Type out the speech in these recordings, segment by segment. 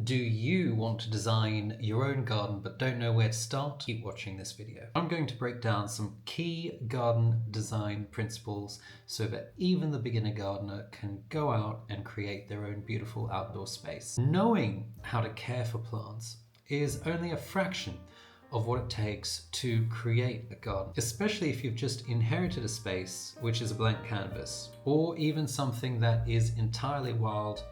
Do you want to design your own garden but don't know where to start? Keep watching this video. I'm going to break down some key garden design principles so that even the beginner gardener can go out and create their own beautiful outdoor space. Knowing how to care for plants is only a fraction of what it takes to create a garden, especially if you've just inherited a space which is a blank canvas, or even something that is entirely wild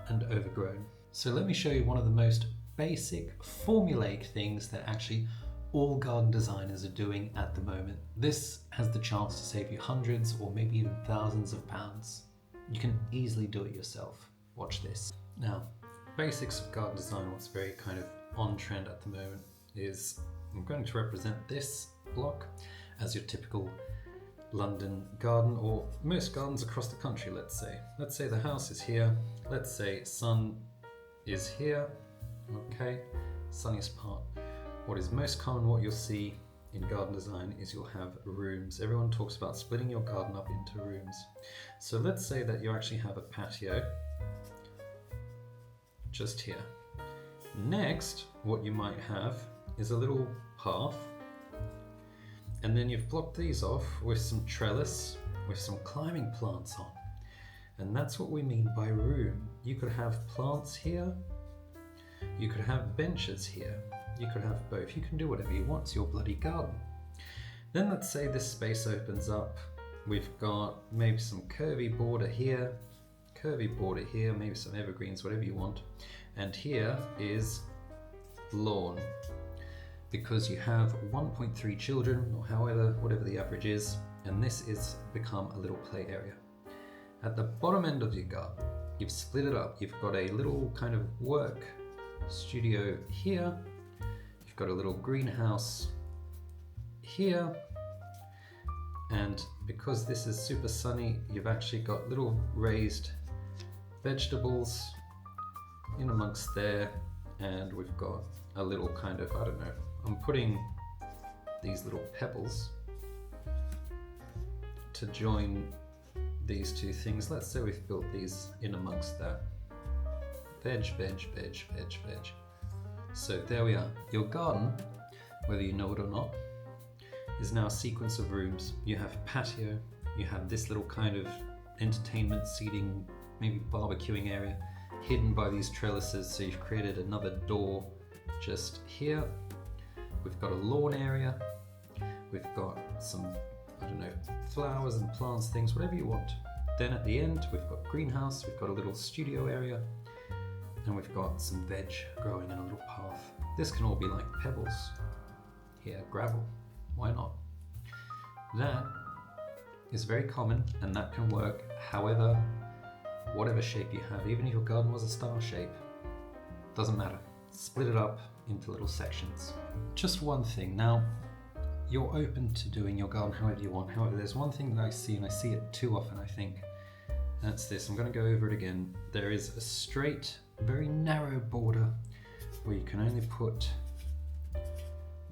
and overgrown. So let me show you one of the most basic formulaic things that actually all garden designers are doing at the moment. This has the chance to save you hundreds or maybe even thousands of pounds. You can easily do it yourself. Watch this. Now, basics of garden design, what's very kind of on trend at the moment is I'm going to represent this block as your typical London garden, or most gardens across the country, let's say. Let's say the house is here. Let's say sun is here, okay, sunniest part. What is most common, what you'll see in garden design is you'll have rooms. Everyone talks about splitting your garden up into rooms. So let's say that you actually have a patio just here. Next, what you might have is a little path, and then you've blocked these off with some trellis, with some climbing plants on. And that's what we mean by room. You could have plants here, you could have benches here, you could have both. You can do whatever you want, it's your bloody garden. Then let's say this space opens up. We've got maybe some curvy border here, maybe some evergreens, whatever you want. And here is lawn, because you have 1.3 children, or whatever the average is, and this is become a little play area. At the bottom end of your garden, you've split it up. You've got a little kind of work studio here. You've got a little greenhouse here. And because this is super sunny, you've actually got little raised vegetables in amongst there. And we've got a little kind of, I don't know, I'm putting these little pebbles to join these two things. Let's say we've built these in amongst that. Veg. So there we are. Your garden, whether you know it or not, is now a sequence of rooms. You have patio, you have this little kind of entertainment seating, maybe barbecuing area, hidden by these trellises. So you've created another door just here. We've got a lawn area. We've got some, I don't know, flowers and plants, things, whatever you want. Then at the end, we've got greenhouse, we've got a little studio area, and we've got some veg growing in a little path. This can all be like pebbles. Here, gravel, why not? That is very common, and that can work however, whatever shape you have. Even if your garden was a star shape, doesn't matter. Split it up into little sections. Just one thing, now, you're open to doing your garden however you want. However, there's one thing that I see, and I see it too often, I think. That's this. I'm going to go over it again. There is a straight, very narrow border where you can only put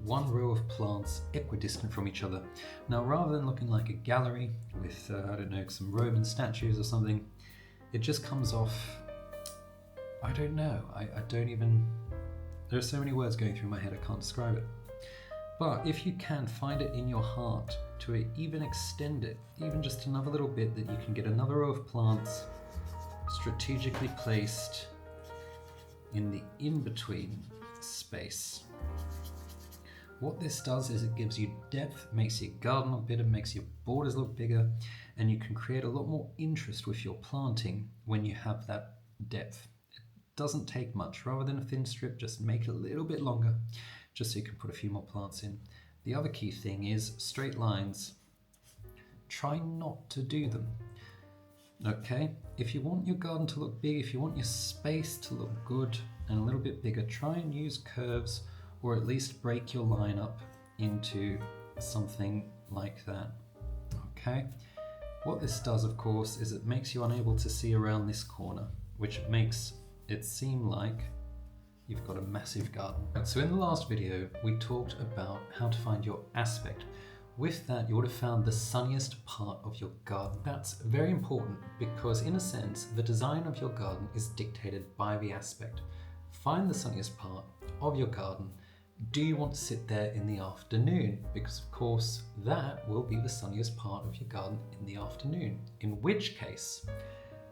one row of plants equidistant from each other. Now, rather than looking like a gallery with, I don't know, some Roman statues or something, it just comes off, I don't know. I don't even, there are so many words going through my head, I can't describe it. But if you can find it in your heart to even extend it, even just another little bit, that you can get another row of plants strategically placed in the in-between space. What this does is it gives you depth, makes your garden look bigger, makes your borders look bigger, and you can create a lot more interest with your planting when you have that depth. It doesn't take much. Rather than a thin strip, just make it a little bit longer, just so you can put a few more plants in. The other key thing is straight lines. Try not to do them. Okay? If you want your garden to look big, if you want your space to look good and a little bit bigger, try and use curves, or at least break your line up into something like that. Okay? What this does, of course, is it makes you unable to see around this corner, which makes it seem like you've got a massive garden. So in the last video, we talked about how to find your aspect. With that, you would have found the sunniest part of your garden. That's very important because, in a sense, the design of your garden is dictated by the aspect. find the sunniest part of your garden. Do you want to sit there in the afternoon? Because of course that will be the sunniest part of your garden in the afternoon. In which case,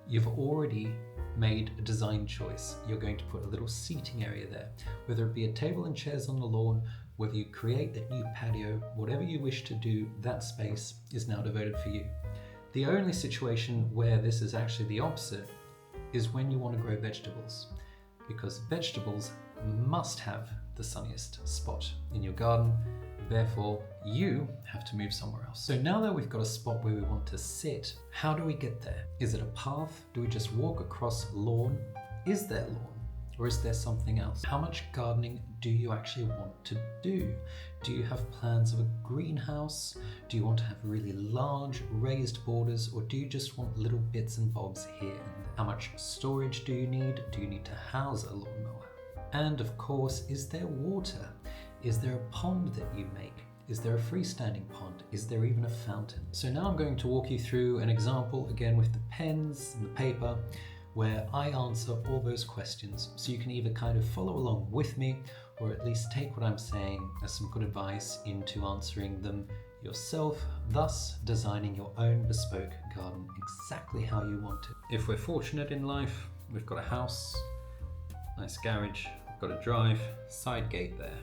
you've already made a design choice. You're going to put a little seating area there, whether it be a table and chairs on the lawn, whether you create a new patio, whatever you wish to do, that space is now devoted for you. The only situation where this is actually the opposite is when you want to grow vegetables, because vegetables must have the sunniest spot in your garden. Therefore, you have to move somewhere else. So now that we've got a spot where we want to sit, how do we get there? Is it a path? Do we just walk across lawn? Is there lawn? Or is there something else? How much gardening do you actually want to do? Do you have plans of a greenhouse? Do you want to have really large raised borders, or do you just want little bits and bobs here and there? How much storage do you need? Do you need to house a lawnmower? And of course, is there water? Is there a pond that you make? Is there a freestanding pond? Is there even a fountain? So now I'm going to walk you through an example again with the pens and the paper, where I answer all those questions. So you can either kind of follow along with me, or at least take what I'm saying as some good advice into answering them yourself, thus designing your own bespoke garden exactly how you want it. If we're fortunate in life, we've got a house, nice garage, we've got a drive, side gate there,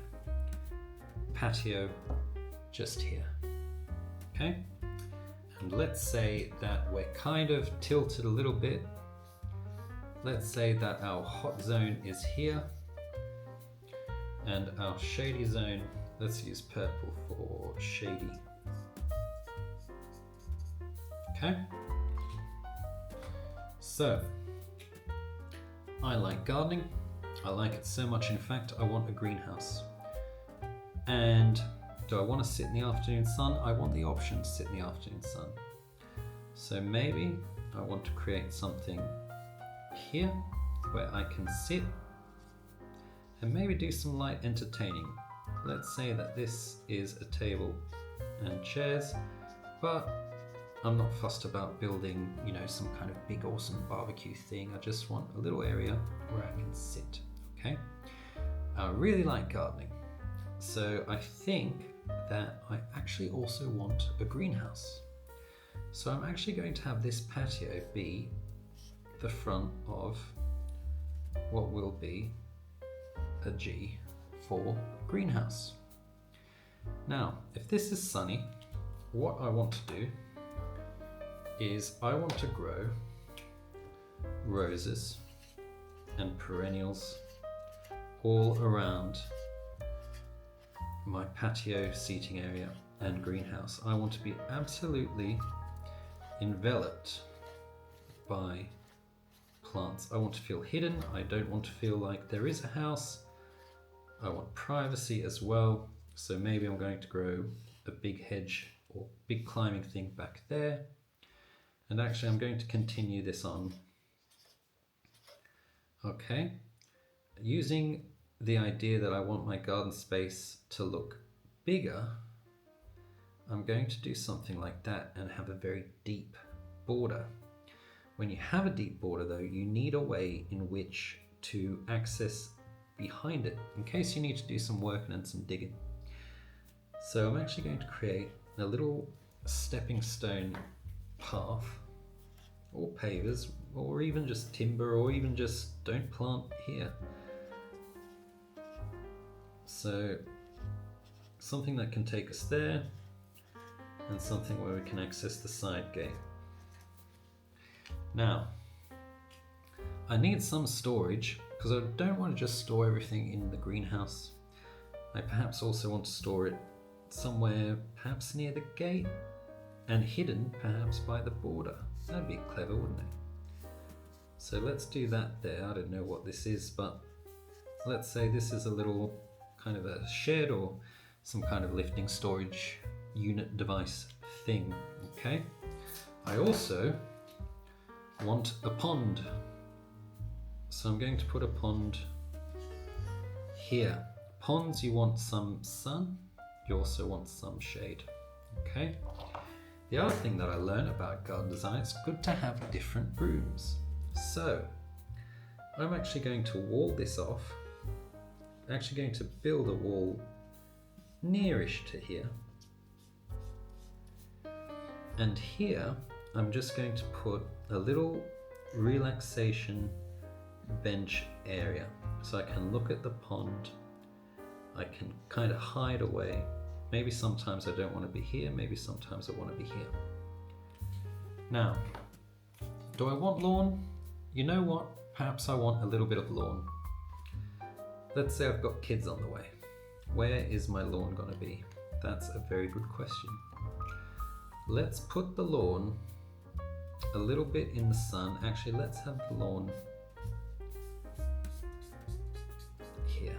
patio just here. Okay? And let's say that we're kind of tilted a little bit. Let's say that our hot zone is here and our shady zone, let's use purple for shady. Okay? So, I like gardening. I like it so much, in fact, I want a greenhouse. And do I want to sit in the afternoon sun? I want the option to sit in the afternoon sun. So maybe I want to create something here where I can sit and maybe do some light entertaining. Let's say that this is a table and chairs, but I'm not fussed about building, some kind of big awesome barbecue thing. I just want a little area where I can sit, okay? I really like gardening, so I think that I actually also want a greenhouse. So I'm actually going to have this patio be the front of what will be a G for greenhouse. Now, if this is sunny, what I want to do is I want to grow roses and perennials all around my patio seating area and greenhouse. I want to be absolutely enveloped by plants. I want to feel hidden. I don't want to feel like there is a house. I want privacy as well. So maybe I'm going to grow a big hedge or big climbing thing back there. And actually I'm going to continue this on. Okay. Using the idea that I want my garden space to look bigger, I'm going to do something like that and have a very deep border. When you have a deep border though, you need a way in which to access behind it in case you need to do some work and some digging. So I'm actually going to create a little stepping stone path, or pavers, or even just timber, or even just don't plant here. So something that can take us there, and something where we can access the side gate. Now, I need some storage because I don't want to just store everything in the greenhouse. I perhaps also want to store it somewhere perhaps near the gate and hidden perhaps by the border. That'd be clever, wouldn't it? So let's do that there. I don't know what this is, but let's say this is a little kind of a shed or some kind of lifting storage unit device thing, okay? I also want a pond. So I'm going to put a pond here. Ponds, you want some sun, you also want some shade, okay? The other thing that I learned about garden design, it's good to have different rooms. So I'm actually going to wall this off actually going to build a wall nearish to here. And here, I'm just going to put a little relaxation bench area. So I can look at the pond, I can kind of hide away. Maybe sometimes I don't want to be here, maybe sometimes I want to be here. Now, do I want lawn? You know what? Perhaps I want a little bit of lawn. Let's say I've got kids on the way. Where is my lawn going to be? That's a very good question. Let's put the lawn a little bit in the sun. Actually, let's have the lawn here.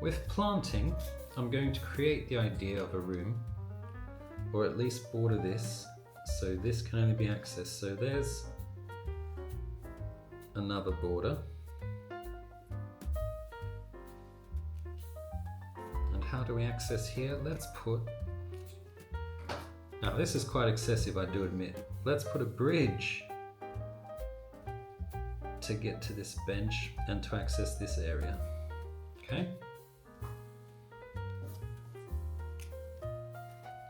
With planting, I'm going to create the idea of a room, or at least border this, so this can only be accessed. So there's another border. And how do we access here? Let's put, now this is quite excessive, I do admit. Let's put a bridge to get to this bench and to access this area. Okay?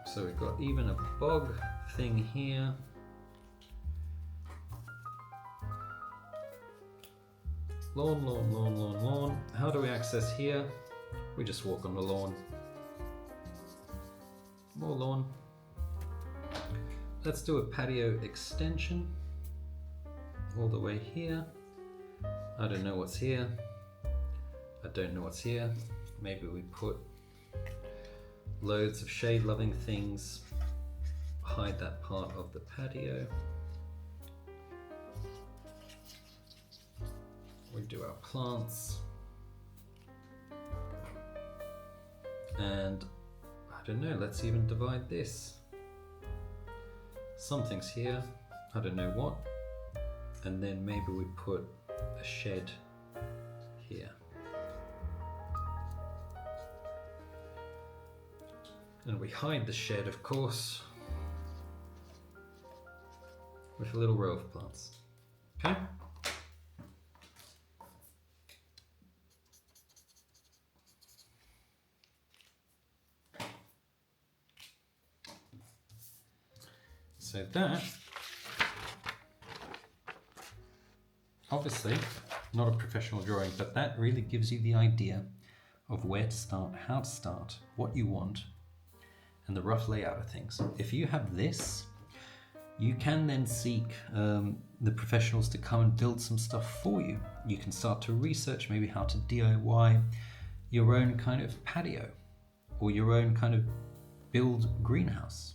So we've got even a bog thing here. Lawn, lawn, lawn, lawn, lawn. How do we access here? We just walk on the lawn. More lawn. Let's do a patio extension all the way here. I don't know what's here. I don't know what's here. Maybe we put loads of shade-loving things, hide that part of the patio. We do our plants. And I don't know, let's even divide this. Something's here, I don't know what. And then maybe we put a shed here. And we hide the shed, of course, with a little row of plants. Okay? So that, obviously, not a professional drawing, but that really gives you the idea of where to start, how to start, what you want, and the rough layout of things. If you have this, you can then seek the professionals to come and build some stuff for you. You can start to research maybe how to DIY your own kind of patio or your own kind of build greenhouse.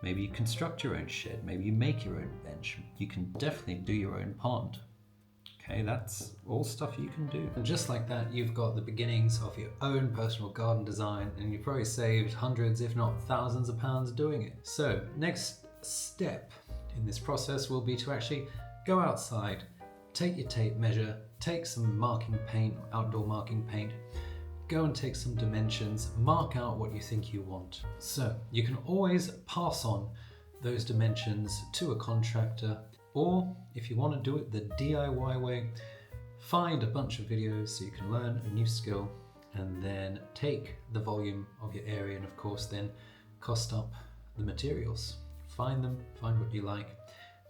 Maybe you construct your own shed, maybe you make your own bench. You can definitely do your own pond. Okay, that's all stuff you can do. And just like that, you've got the beginnings of your own personal garden design, and you've probably saved hundreds, if not thousands of pounds doing it. So next step in this process will be to actually go outside, take your tape measure, take some marking paint, outdoor marking paint, go and take some dimensions, mark out what you think you want. So you can always pass on those dimensions to a contractor, or if you want to do it the DIY way, find a bunch of videos so you can learn a new skill, and then take the volume of your area and of course then cost up the materials. Find them, find what you like,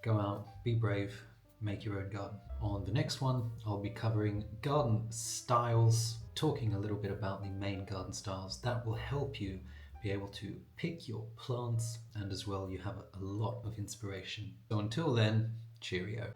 go out, be brave, make your own garden. On the next one, I'll be covering garden styles, talking a little bit about the main garden styles that will help you be able to pick your plants, and as well you have a lot of inspiration. So until then, cheerio.